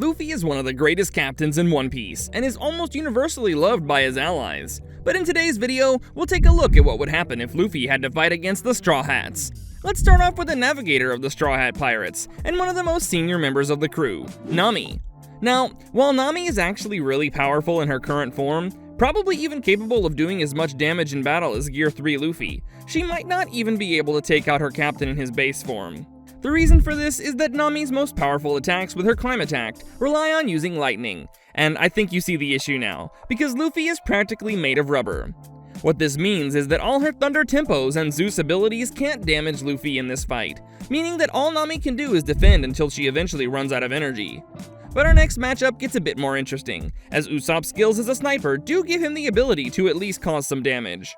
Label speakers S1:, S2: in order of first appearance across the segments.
S1: Luffy is one of the greatest captains in One Piece, and is almost universally loved by his allies. But in today's video, we'll take a look at what would happen if Luffy had to fight against the Straw Hats. Let's start off with the navigator of the Straw Hat Pirates, and one of the most senior members of the crew, Nami. Now, while Nami is actually really powerful in her current form, probably even capable of doing as much damage in battle as Gear 3 Luffy, she might not even be able to take out her captain in his base form. The reason for this is that Nami's most powerful attacks with her climb attack rely on using lightning, and I think you see the issue now, because Luffy is practically made of rubber. What this means is that all her Thunder Tempos and Zeus abilities can't damage Luffy in this fight, meaning that all Nami can do is defend until she eventually runs out of energy. But our next matchup gets a bit more interesting, as Usopp's skills as a sniper do give him the ability to at least cause some damage.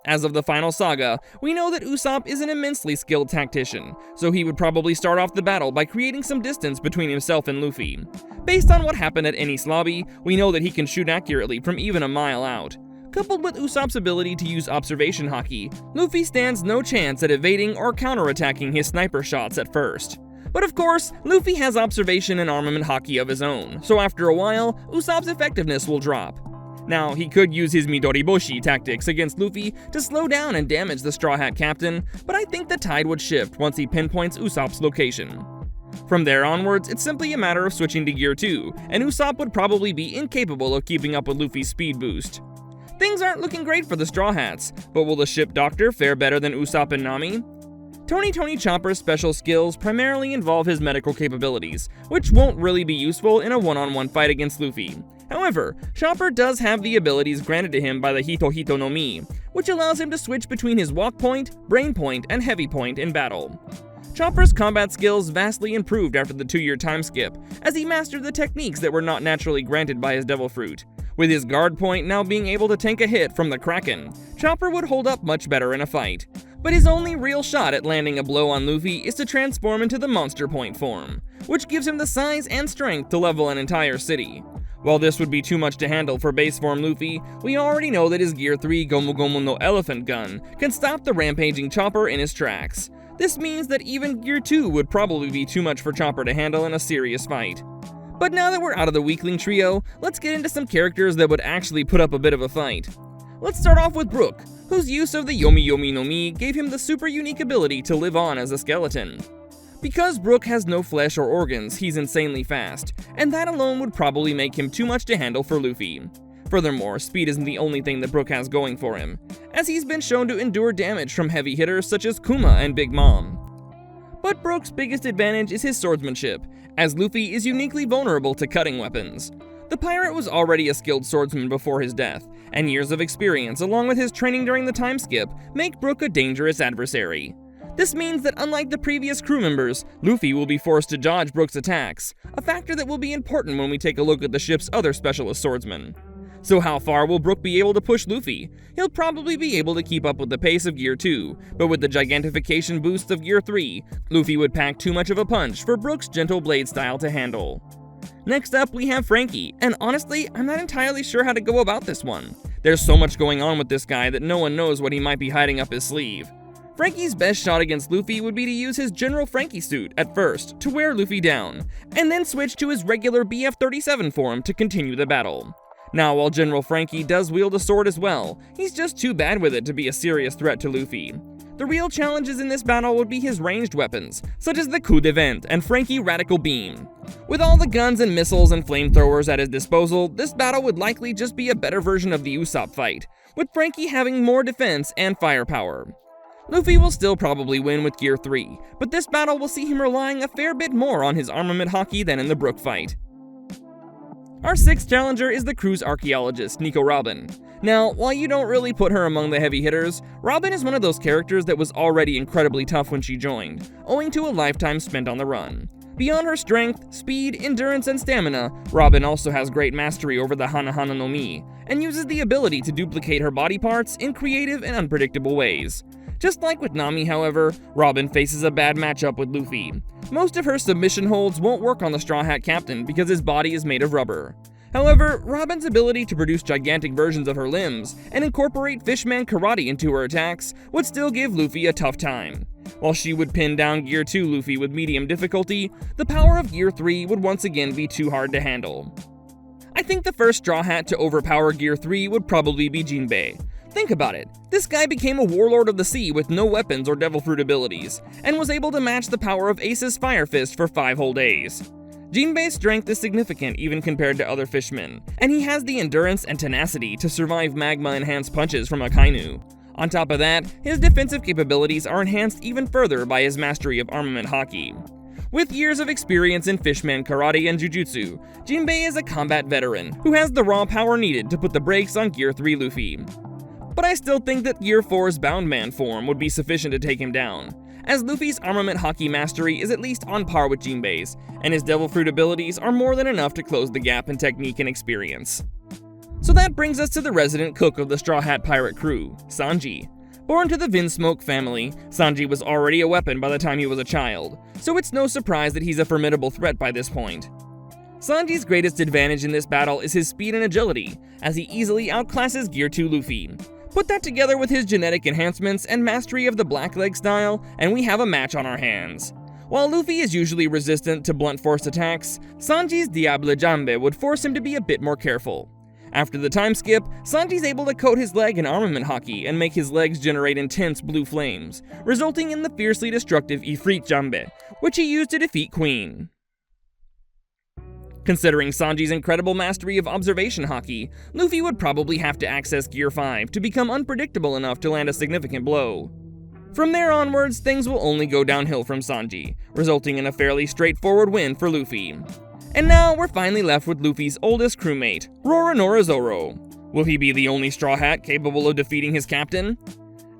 S1: As of the final saga, we know that Usopp is an immensely skilled tactician, so he would probably start off the battle by creating some distance between himself and Luffy. Based on what happened at Enies Lobby, we know that he can shoot accurately from even a mile out. Coupled with Usopp's ability to use observation haki, Luffy stands no chance at evading or counterattacking his sniper shots at first. But of course, Luffy has observation and armament haki of his own, so after a while, Usopp's effectiveness will drop. Now, he could use his Midoriboshi tactics against Luffy to slow down and damage the Straw Hat captain, but I think the tide would shift once he pinpoints Usopp's location. From there onwards, it's simply a matter of switching to Gear 2, and Usopp would probably be incapable of keeping up with Luffy's speed boost. Things aren't looking great for the Straw Hats, but will the ship doctor fare better than Usopp and Nami? Tony Chopper's special skills primarily involve his medical capabilities, which won't really be useful in a one-on-one fight against Luffy. However, Chopper does have the abilities granted to him by the Hito no Mi, which allows him to switch between his walk point, brain point, and heavy point in battle. Chopper's combat skills vastly improved after the 2-year time skip, as he mastered the techniques that were not naturally granted by his Devil Fruit. With his guard point now being able to tank a hit from the Kraken, Chopper would hold up much better in a fight. But his only real shot at landing a blow on Luffy is to transform into the Monster Point form, which gives him the size and strength to level an entire city. While this would be too much to handle for base form Luffy, we already know that his Gear 3 Gomu Gomu no Elephant Gun can stop the rampaging Chopper in his tracks. This means that even Gear 2 would probably be too much for Chopper to handle in a serious fight. But now that we're out of the weakling trio, let's get into some characters that would actually put up a bit of a fight. Let's start off with Brook, whose use of the Yomi Yomi no Mi gave him the super unique ability to live on as a skeleton. Because Brook has no flesh or organs, he's insanely fast, and that alone would probably make him too much to handle for Luffy. Furthermore, speed isn't the only thing that Brook has going for him, as he's been shown to endure damage from heavy hitters such as Kuma and Big Mom. But Brook's biggest advantage is his swordsmanship, as Luffy is uniquely vulnerable to cutting weapons. The pirate was already a skilled swordsman before his death, and years of experience along with his training during the time skip make Brook a dangerous adversary. This means that unlike the previous crew members, Luffy will be forced to dodge Brook's attacks, a factor that will be important when we take a look at the ship's other specialist swordsmen. So how far will Brook be able to push Luffy? He'll probably be able to keep up with the pace of Gear 2, but with the gigantification boosts of Gear 3, Luffy would pack too much of a punch for Brook's gentle blade style to handle. Next up, we have Franky, and honestly, I'm not entirely sure how to go about this one. There's so much going on with this guy that no one knows what he might be hiding up his sleeve. Franky's best shot against Luffy would be to use his General Franky suit at first to wear Luffy down, and then switch to his regular BF-37 form to continue the battle. Now, while General Franky does wield a sword as well, he's just too bad with it to be a serious threat to Luffy. The real challenges in this battle would be his ranged weapons, such as the Coup de Vent and Franky Radical Beam. With all the guns and missiles and flamethrowers at his disposal, this battle would likely just be a better version of the Usopp fight, with Franky having more defense and firepower. Luffy will still probably win with Gear 3, but this battle will see him relying a fair bit more on his armament haki than in the Brook fight. Our sixth challenger is the crew's archaeologist, Nico Robin. Now, while you don't really put her among the heavy hitters, Robin is one of those characters that was already incredibly tough when she joined, owing to a lifetime spent on the run. Beyond her strength, speed, endurance, and stamina, Robin also has great mastery over the Hana Hana no Mi, and uses the ability to duplicate her body parts in creative and unpredictable ways. Just like with Nami, however, Robin faces a bad matchup with Luffy. Most of her submission holds won't work on the Straw Hat captain because his body is made of rubber. However, Robin's ability to produce gigantic versions of her limbs and incorporate Fishman karate into her attacks would still give Luffy a tough time. While she would pin down Gear 2 Luffy with medium difficulty, the power of Gear 3 would once again be too hard to handle. I think the first Straw Hat to overpower Gear 3 would probably be Jinbe. Think about it, this guy became a warlord of the sea with no weapons or devil fruit abilities, and was able to match the power of Ace's Fire Fist for 5 whole days. Jinbe's strength is significant even compared to other fishmen, and he has the endurance and tenacity to survive magma-enhanced punches from Akainu. On top of that, his defensive capabilities are enhanced even further by his mastery of armament haki. With years of experience in fishman karate and jujutsu, Jinbe is a combat veteran who has the raw power needed to put the brakes on Gear 3 Luffy. But I still think that Gear 4's Bound Man form would be sufficient to take him down, as Luffy's armament haki mastery is at least on par with Jinbe's, and his devil fruit abilities are more than enough to close the gap in technique and experience. So that brings us to the resident cook of the Straw Hat pirate crew, Sanji. Born to the Vinsmoke family, Sanji was already a weapon by the time he was a child, so it's no surprise that he's a formidable threat by this point. Sanji's greatest advantage in this battle is his speed and agility, as he easily outclasses Gear 2 Luffy. Put that together with his genetic enhancements and mastery of the Blackleg style, and we have a match on our hands. While Luffy is usually resistant to blunt force attacks, Sanji's Diable Jambe would force him to be a bit more careful. After the time skip, Sanji's able to coat his leg in armament haki and make his legs generate intense blue flames, resulting in the fiercely destructive Ifrit Jambe, which he used to defeat Queen. Considering Sanji's incredible mastery of observation haki, Luffy would probably have to access Gear 5 to become unpredictable enough to land a significant blow. From there onwards, things will only go downhill from Sanji, resulting in a fairly straightforward win for Luffy. And now we're finally left with Luffy's oldest crewmate, Roronoa Zoro. Will he be the only Straw Hat capable of defeating his captain?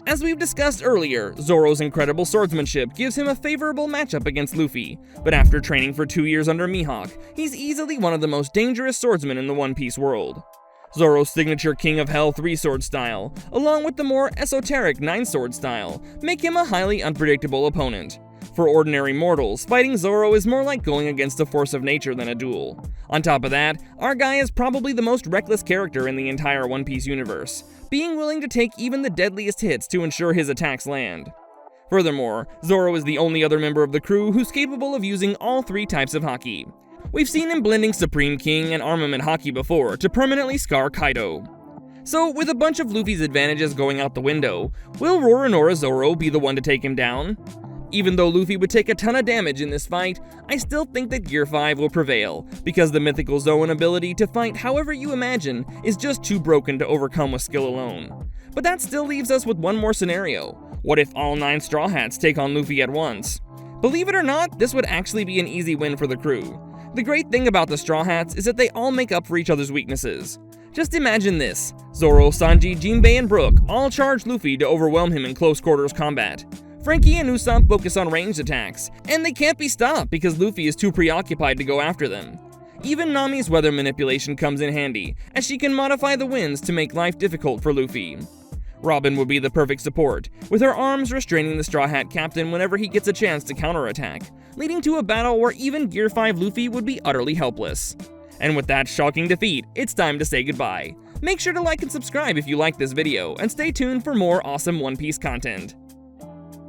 S1: As we've discussed earlier, Zoro's incredible swordsmanship gives him a favorable matchup against Luffy, but after training for 2 years under Mihawk, he's easily one of the most dangerous swordsmen in the One Piece world. Zoro's signature King of Hell 3-sword style, along with the more esoteric 9-sword style, make him a highly unpredictable opponent. For ordinary mortals, fighting Zoro is more like going against a force of nature than a duel. On top of that, our guy is probably the most reckless character in the entire One Piece universe, being willing to take even the deadliest hits to ensure his attacks land. Furthermore, Zoro is the only other member of the crew who's capable of using all 3 types of haki. We've seen him blending Supreme King and Armament haki before to permanently scar Kaido. So, with a bunch of Luffy's advantages going out the window, will Roronoa Zoro be the one to take him down? Even though Luffy would take a ton of damage in this fight, I still think that Gear 5 will prevail, because the Mythical Zoan ability to fight however you imagine is just too broken to overcome with skill alone. But that still leaves us with one more scenario. What if all 9 Straw Hats take on Luffy at once? Believe it or not, this would actually be an easy win for the crew. The great thing about the Straw Hats is that they all make up for each other's weaknesses. Just imagine this: Zoro, Sanji, Jinbe, and Brook all charge Luffy to overwhelm him in close quarters combat. Franky and Usopp focus on ranged attacks, and they can't be stopped because Luffy is too preoccupied to go after them. Even Nami's weather manipulation comes in handy, as she can modify the winds to make life difficult for Luffy. Robin would be the perfect support, with her arms restraining the Straw Hat captain whenever he gets a chance to counterattack, leading to a battle where even Gear 5 Luffy would be utterly helpless. And with that shocking defeat, it's time to say goodbye. Make sure to like and subscribe if you like this video, and stay tuned for more awesome One Piece content.